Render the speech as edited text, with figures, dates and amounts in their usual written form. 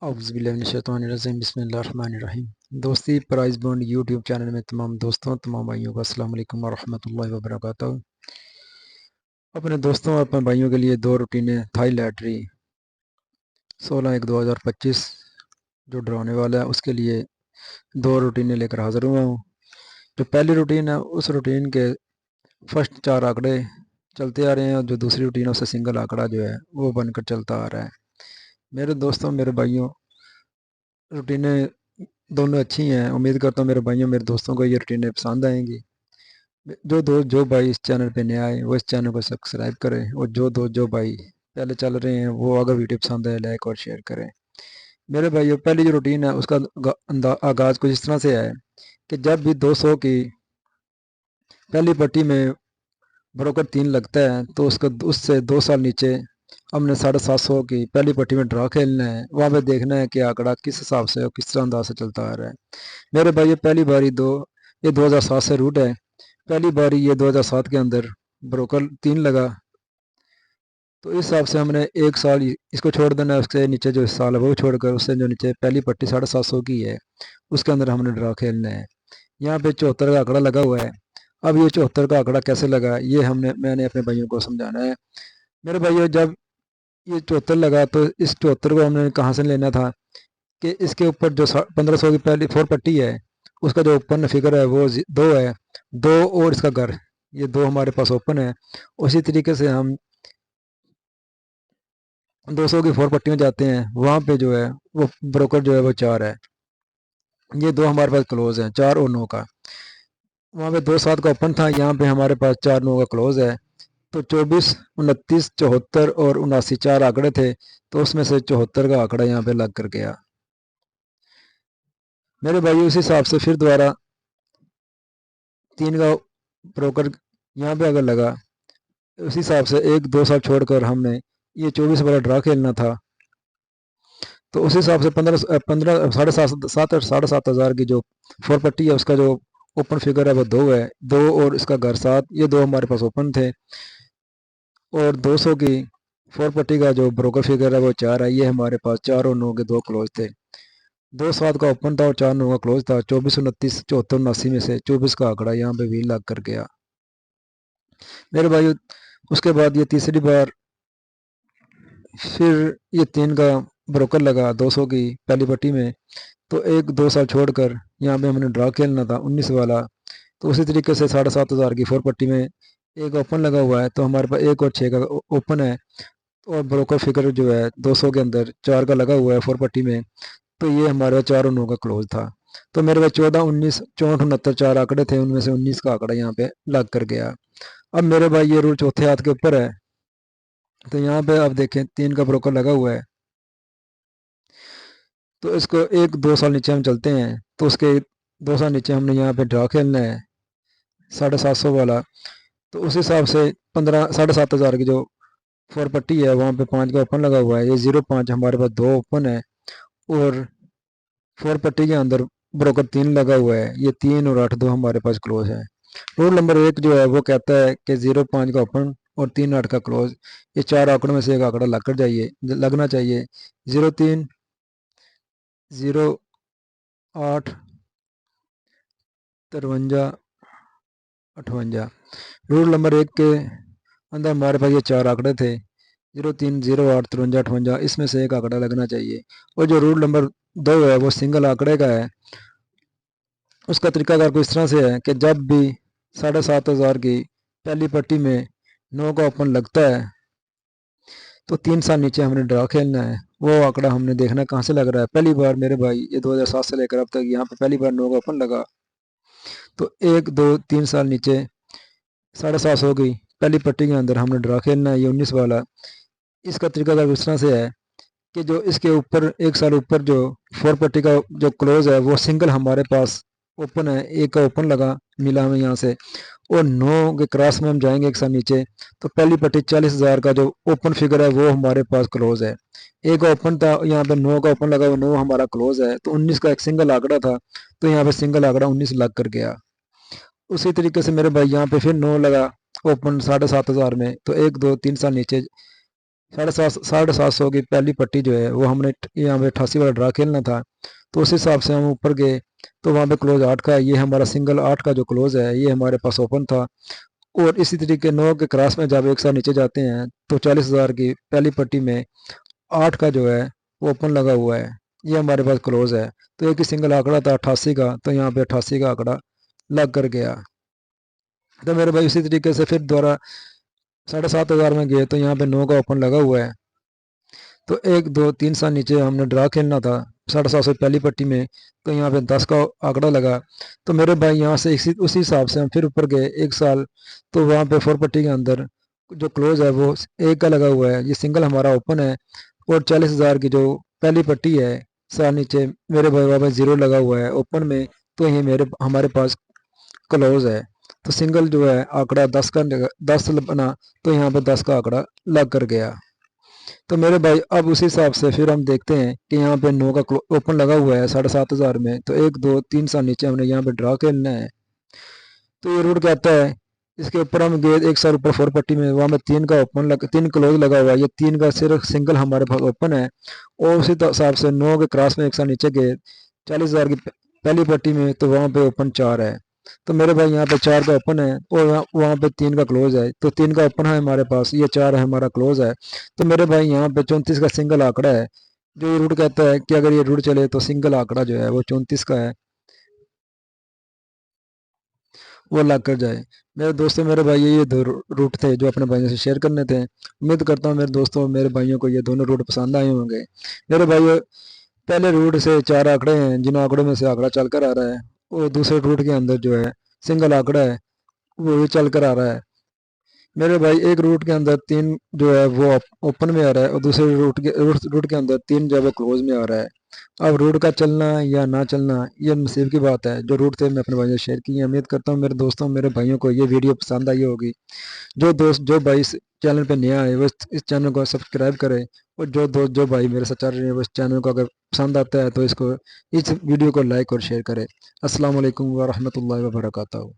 अऊज़ुबिल्लाहिमिनश्शैतानिर्रजीम बिस्मिल्लाहिर्रहमानिर्रहीम। दोस्ती price bond YouTube channel में तमाम दोस्तों तमाम भाइयों को अस्सलाम वालेकुम वरहमतुल्लाहि वबरकातुहू। अपने दोस्तों और अपने भाइयों के लिए दो रूटीनें थाई लैटरी 16/1/2025 जो डराने वाला है उसके लिए दो रूटीनें लेकर हाज़िर हुआ हूँ। जो पहली रूटीन है उस रूटीन के फर्स्ट 4 आंकड़े चलते आ रहे हैं और जो दूसरी रूटीन है उससे सिंगल आंकड़ा जो है वो बनकर चलता आ रहा है। मेरे दोस्तों मेरे भाइयों, रूटीनें दोनों अच्छी हैं। उम्मीद करता हूँ मेरे भाइयों मेरे दोस्तों को ये रूटीनें पसंद आएंगी। जो भाई इस चैनल पे नए आए वो इस चैनल को सब्सक्राइब करें, और जो भाई पहले चल रहे हैं वो अगर वीडियो पसंद आए लाइक और शेयर करें। मेरे भाइयों, पहली जो रूटीन है उसका आगाज़ कुछ इस तरह से है कि जब भी 200 की पहली पट्टी में ब्रोकर 3 लगता है तो उसका उससे 2 साल नीचे हमने 750 की पहली पट्टी में ड्रा खेलना है। वहाँ पे देखना है कि आंकड़ा किस हिसाब से और किस तरह अंदाज से चलता आ रहा है। मेरे भाई, ये पहली बारी ये 2007 से रूट है। पहली बारी ये 2007 के अंदर ब्रोकर 3 लगा, तो इस हिसाब से हमने एक साल इसको छोड़ देना है। उसके नीचे जो साल है वो छोड़कर उससे जो नीचे पहली पट्टी 750 की है उसके अंदर हमने ड्रा खेलना है। यहाँ पे 74 का आंकड़ा लगा हुआ है। अब ये 74 का आंकड़ा कैसे लगा ये मैंने अपने भाइयों को समझाना है। मेरे भाइयों, जब ये 74 लगा तो इस 74 को हमने कहाँ से लेना था कि इसके ऊपर जो 1500 की पहली 4 पट्टी है उसका जो ओपन फिगर है वो 2 है। 2 और इसका घर, ये 2 हमारे पास ओपन है। उसी तरीके से हम 200 की 4 पट्टी में जाते हैं, वहाँ पे जो है वो ब्रोकर जो है वो 4 है। ये 2 हमारे पास क्लोज हैं, 4 और 9 का। वहाँ पे 2-7 का ओपन था, यहाँ पे हमारे पास 4-9 का क्लोज है। तो 24, 29, 74 और 79 4 आंकड़े थे, तो उसमें से 74 का आंकड़ा यहाँ पे लग कर गया। मेरे भाई, उस हिसाब से फिर दोबारा 3 का ब्रोकर यहाँ पे अगर लगा, उस हिसाब से 1-2 साल छोड़कर हमने ये 24 वाला ड्रा खेलना था। तो उस हिसाब से 15 साढ़े 7 की जो 4 पट्टी है उसका जो ओपन फिगर है वो 2 है। 2 और इसका घर 7, ये 2 हमारे पास ओपन थे। और 200 की 4 पट्टी का जो ब्रोकर फिगर है वो 4 है। ये हमारे पास 4 और 9 के 2 क्लोज थे। 2-7 का ओपन था और 4-9 का क्लोज था। 24, 29, 74, 79 में से 24 का आंकड़ा यहाँ पे भी लग कर गया। मेरे भाई, उसके बाद ये तीसरी बार फिर ये 3 का ब्रोकर लगा 200 की पहली पट्टी में, तो 1-2 साल छोड़कर यहाँ पे हमने ड्रा खेलना था 19 वाला। तो उसी तरीके से 7,500 की 4 पट्टी में एक ओपन लगा हुआ है, तो हमारे पास 1 और 6 का ओपन है। और ब्रोकर फिगर जो है 200 के अंदर 4 का लगा हुआ है 4 पट्टी में, तो ये हमारे पास 4 और 9 का क्लोज था। तो मेरे पास 14, 19, 64, 69 4 आंकड़े थे, उनमें से 19 का आंकड़ा यहाँ पे लग कर गया। अब मेरे भाई, ये रूल चौथे हाथ के ऊपर है। तो यहाँ पे आप देखें 3 का ब्रोकर लगा हुआ है, तो इसको 1-2 साल नीचे हम चलते हैं, तो उसके 2 साल नीचे हमने यहाँ पे ड्रा खेलना है 750 वाला। तो उस हिसाब से 7,500 की जो 4 पट्टी है वहाँ पे 5 का ओपन लगा हुआ है। ये 0-5 हमारे पास 2 ओपन है, और 4 पट्टी के अंदर ब्रोकर 3 लगा हुआ है। ये 3 और 8 2 हमारे पास क्लोज है। रूल नंबर 1 जो है वो कहता है कि 0-5 का ओपन और 3-8 का क्लोज, ये 4 आंकड़ों में से एक आंकड़ा लगना चाहिए। 0-3, 0-8, 53, 58। रूल नंबर 1 के अंदर हमारे पास ये 4 आंकड़े थे, 0-3, 0-8, 53, 58। इसमें से एक आंकड़ा लगना चाहिए। और जो रूल नंबर 2 है वो सिंगल आंकड़े का है। उसका तरीकाकार कुछ इस तरह से है कि जब भी 7,500 की पहली पट्टी में 9 का ओपन लगता है तो 3 साल नीचे हमने ड्रा खेलना है। वो आंकड़ा हमने देखना कहाँ से लग रहा है। पहली बार मेरे भाई, ये 2007 से लेकर अब तक यहाँ पे पहली बार 9 का ओपन लगा, तो 1-2-3 साल नीचे 750 की पहली पट्टी के अंदर हमने ड्रा खेलना है, ये 19 वाला। इसका तरीकाकार इस तरह से है कि जो इसके ऊपर 1 साल ऊपर जो 4 पट्टी का जो क्लोज है वो सिंगल हमारे पास ओपन है। 1 का ओपन लगा मिला हमें यहाँ से, और 9 के क्रॉस में हम जाएंगे 1 साल नीचे, तो पहली पट्टी 40,000 का जो ओपन फिगर है वो हमारे पास क्लोज है। 1 का ओपन था, यहाँ पे 9 का ओपन लगा हुआ, 9 हमारा क्लोज है। तो 19 का एक सिंगल आंकड़ा था, तो यहाँ पे सिंगल आंकड़ा 19 लग कर गया। उसी तरीके से मेरे भाई यहाँ पे फिर 9 लगा ओपन 7,500 में, तो 1-2-3 साल नीचे 750 की पहली पट्टी जो है वो हमने यहाँ पे 88 वाला ड्रा खेलना था। तो उस हिसाब से हम ऊपर गए, तो वहाँ पे क्लोज 8 का है, ये हमारा सिंगल 8 का जो क्लोज है ये हमारे पास ओपन था। और इसी तरीके 9 के क्रॉस में जब एक साथ नीचे जाते हैं तो 40,000 की पहली पट्टी में 8 का जो है वो ओपन लगा हुआ है, ये हमारे पास क्लोज है। तो एक ही सिंगल आंकड़ा था 88 का, तो यहाँ पे 88 का आंकड़ा लग कर गया। तो मेरे भाई उसी तरीके से फिर दोबारा 7,500 में गए, तो यहाँ पे 9 का ओपन लगा हुआ है। तो 1 2 3 साल नीचे हमने ड्रा खेलना था 750 पहली पट्टी में, तो यहाँ पे 10 का आंकड़ा लगा। तो मेरे भाई यहाँ से उसी हिसाब से हम फिर ऊपर गए 1 साल, तो वहाँ पे 4 पट्टी के अंदर जो क्लोज है वो 1 का लगा हुआ है, ये सिंगल हमारा ओपन है। और 40,000 की जो पहली पट्टी है साल नीचे, मेरे भाई वहाँ पे 0 लगा हुआ है ओपन में, तो ये हमारे पास क्लोज है। तो सिंगल जो है आंकड़ा 10 बना, तो यहाँ पे 10 का आंकड़ा लग कर गया। तो मेरे भाई अब उसी हिसाब से फिर हम देखते हैं कि यहाँ पे 9 का ओपन लगा हुआ है 7,500 में, तो 1 2 3 साल नीचे हमने यहाँ पे ड्रा खेलना है। तो ये रूट कहता है, इसके ऊपर हम गए 1 साल ऊपर 4 पट्टी में, वहाँ में 3 क्लोज लगा हुआ है, ये 3 का सिर्फ सिंगल हमारे पास ओपन है। और उसी हिसाब से 9 के क्रॉस में 1 साल नीचे गए 40,000 की पहली पट्टी में, तो वहाँ पे ओपन 4 है। तो मेरे भाई यहाँ पे 4 का ओपन है और वहाँ पे 3 का क्लोज है, तो 3 का ओपन है हमारे पास, ये 4 है हमारा क्लोज है। तो मेरे भाई यहाँ पे 34 का सिंगल आंकड़ा है, जो ये रूट कहता है कि अगर ये रूट चले तो सिंगल आंकड़ा जो है वो 34 का है, वो लग कर जाए। मेरे दोस्तों मेरे भाई ये दो रूट थे जो अपने भाइयों से शेयर करने थे। उम्मीद करता हूँ मेरे दोस्तों मेरे भाइयों को ये दोनों रूट पसंद आए होंगे। मेरे भाई पहले रूट से 4 आंकड़े हैं, जिन आंकड़ों में से आंकड़ा चल कर आ रहा है, और दूसरे रूट के अंदर जो है सिंगल आंकड़ा है वो भी चल कर आ रहा है। मेरे भाई एक रूट के अंदर 3 जो है वो ओपन में आ रहा है, और दूसरे रूट के अंदर 3 जो है वो क्लोज में आ रहा है। अब रूट का चलना या ना चलना ये नसीब की बात है। जो रूट थे मैं अपने भाइयों से शेयर की है। उम्मीद करता हूँ मेरे दोस्तों मेरे भाइयों को ये वीडियो पसंद आई होगी। जो भाई इस चैनल पे नया है वो इस चैनल को सब्सक्राइब करे, और जो भाई मेरे साथ चल रहे हैं वो इस चैनल को अगर पसंद आता है तो इस वीडियो को लाइक और शेयर करे। अस्सलाम वालेकुम व रहमतुल्लाहि व बरकातहू।